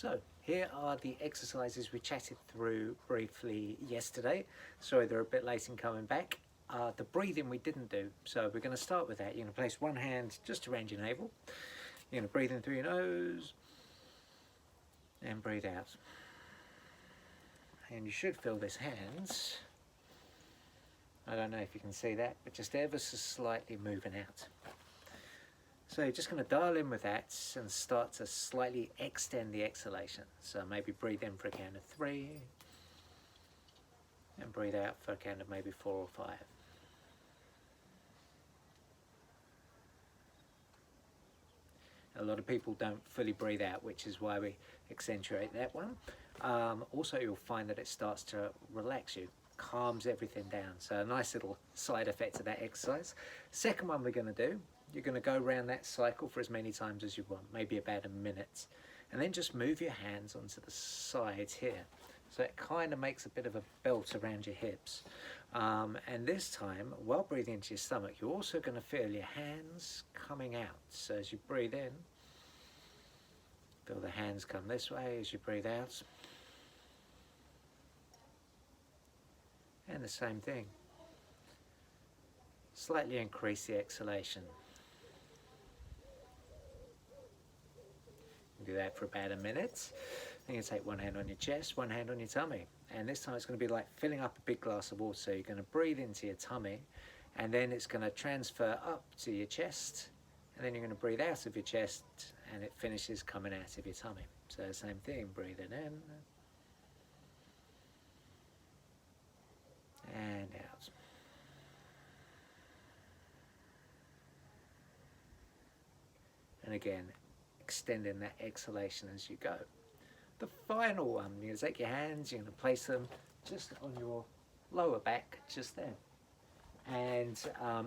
So here are the exercises we chatted through briefly yesterday. Sorry they're a bit late in coming back. The breathing we didn't do, so we're going to start with that. You're going to place one hand just around your navel. You're going to breathe in through your nose and breathe out. And you should feel this hands, I don't know if you can see that, but just ever so slightly moving out. So you're just going to dial in with that and start to slightly extend the exhalation. So maybe breathe in for a count of 3 and breathe out for a count of maybe 4 or 5. A lot of people don't fully breathe out, which is why we accentuate that one. Also, you'll find that it starts to relax you, calms everything down. So a nice little side effect of that exercise. Second one we're going to do, you're going to go around that cycle for as many times as you want, maybe about a minute. And then just move your hands onto the sides here. So it kind of makes a bit of a belt around your hips. And this time, while breathing into your stomach, you're also going to feel your hands coming out. So as you breathe in, feel the hands come this way as you breathe out. And the same thing. Slightly increase the exhalation. Do that for about a minute. Then you take one hand on your chest, one hand on your tummy. And this time it's going to be like filling up a big glass of water. So you're going to breathe into your tummy, and then it's going to transfer up to your chest. And then you're going to breathe out of your chest, and it finishes coming out of your tummy. So same thing, breathing in and out. And again, extending that exhalation as you go. The final one, you're going to take your hands, you're going to place them just on your lower back, just there. And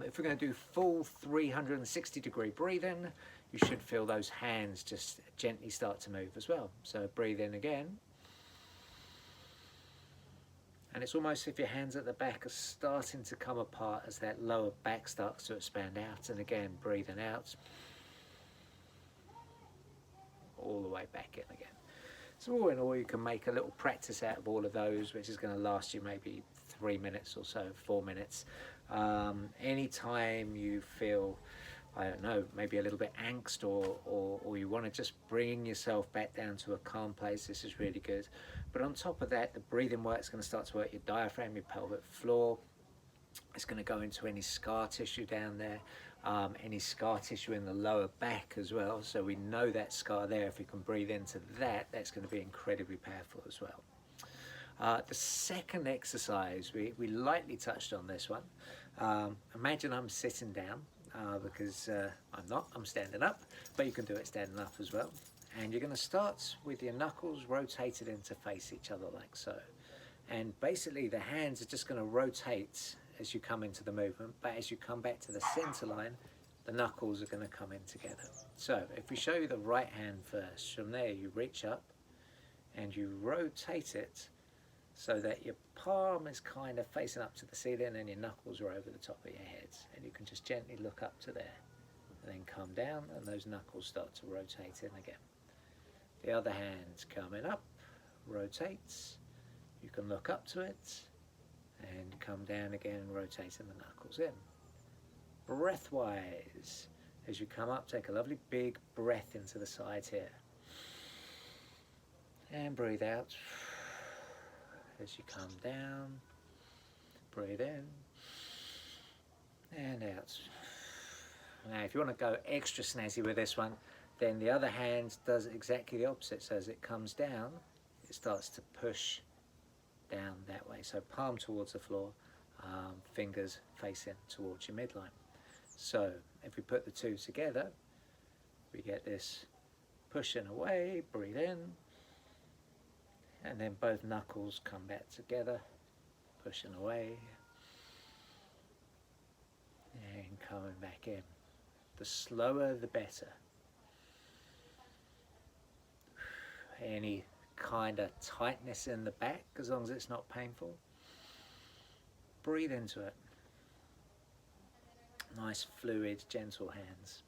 if we're going to do full 360-degree breathing, you should feel those hands just gently start to move as well. So breathe in again. And it's almost as if your hands at the back are starting to come apart as that lower back starts to expand out. And again, breathing out. All the way back in again. So all in all, you can make a little practice out of all of those, which is going to last you maybe 3 minutes or so, 4 minutes. Anytime you feel, I don't know, maybe a little bit angst or you want to just bring yourself back down to a calm place, this is really good. But on top of that, the breathing work is going to start to work your diaphragm, your pelvic floor. It's going to go into any scar tissue down there, any scar tissue in the lower back as well. So we know that scar there, if we can breathe into that, that's going to be incredibly powerful as well. The second exercise, we lightly touched on this one. Imagine I'm sitting down, because I'm not, I'm standing up, but you can do it standing up as well. And you're going to start with your knuckles rotated in to face each other like so. And basically the hands are just going to rotate as you come into the movement, but as you come back to the center line, the knuckles are going to come in together. So if we show you the right hand first, from there you reach up and you rotate it so that your palm is kind of facing up to the ceiling and your knuckles are over the top of your head. And you can just gently look up to there and then come down, and those knuckles start to rotate in again. The other hand coming up, rotates. You can look up to it and come down again, rotating the knuckles in. Breath-wise, as you come up, take a lovely big breath into the sides here. And breathe out. As you come down, breathe in and out. Now, if you want to go extra snazzy with this one, then the other hand does exactly the opposite. So as it comes down, it starts to push down that way. So palm towards the floor, fingers facing towards your midline. So if we put the two together, we get this pushing away, breathe in, and then both knuckles come back together, pushing away, and coming back in. The slower the better. Any kind of tightness in the back, as long as it's not painful, breathe into it. Nice fluid, gentle hands.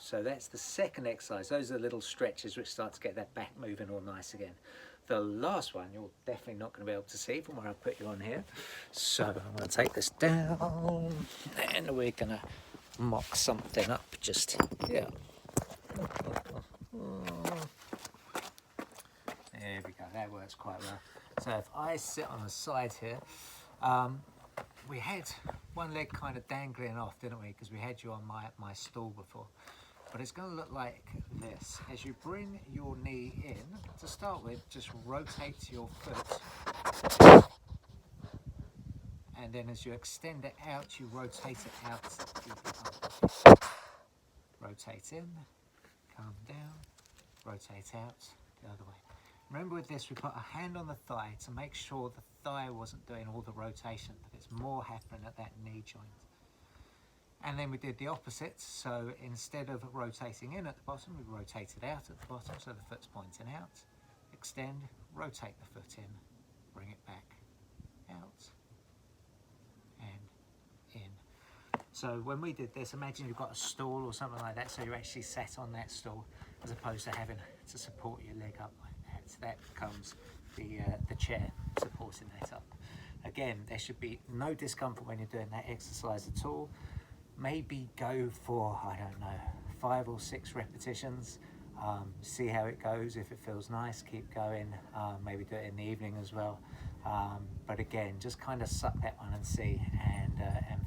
So that's the second exercise. Those are the little stretches which start to get that back moving all nice again. The last one you're definitely not going to be able to see from where I put you on here. So I'm going to take this down and we're going to mock something up just here. There we go, that works quite well. So if I sit on the side here, we had one leg kind of dangling off, didn't we? Because we had you on my stool before. But it's going to look like this. As you bring your knee in, to start with, just rotate your foot. And then as you extend it out, you rotate it out. Rotate in, come down, rotate out, the other way. Remember with this, we put a hand on the thigh to make sure the thigh wasn't doing all the rotation, but it's more happening at that knee joint. And then we did the opposite, so instead of rotating in at the bottom, we rotated out at the bottom, so the foot's pointing out. Extend, rotate the foot in, bring it back, out, and in. So when we did this, imagine you've got a stool or something like that, so you're actually sat on that stool, as opposed to having to support your leg up like that. So that becomes the chair supporting that up. Again, there should be no discomfort when you're doing that exercise at all. Maybe go for, I don't know, 5 or 6 repetitions. See how it goes. If it feels nice, keep going. Maybe do it in the evening as well. But again, just kind of suck that one and see, and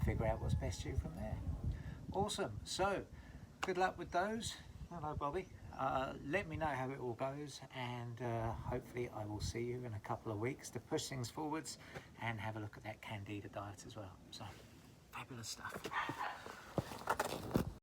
figure out what's best for you from there. Awesome. So, good luck with those. Hello, Bobby. Let me know how it all goes, and hopefully I will see you in a couple of weeks to push things forwards and have a look at that Candida diet as well. So, fabulous stuff.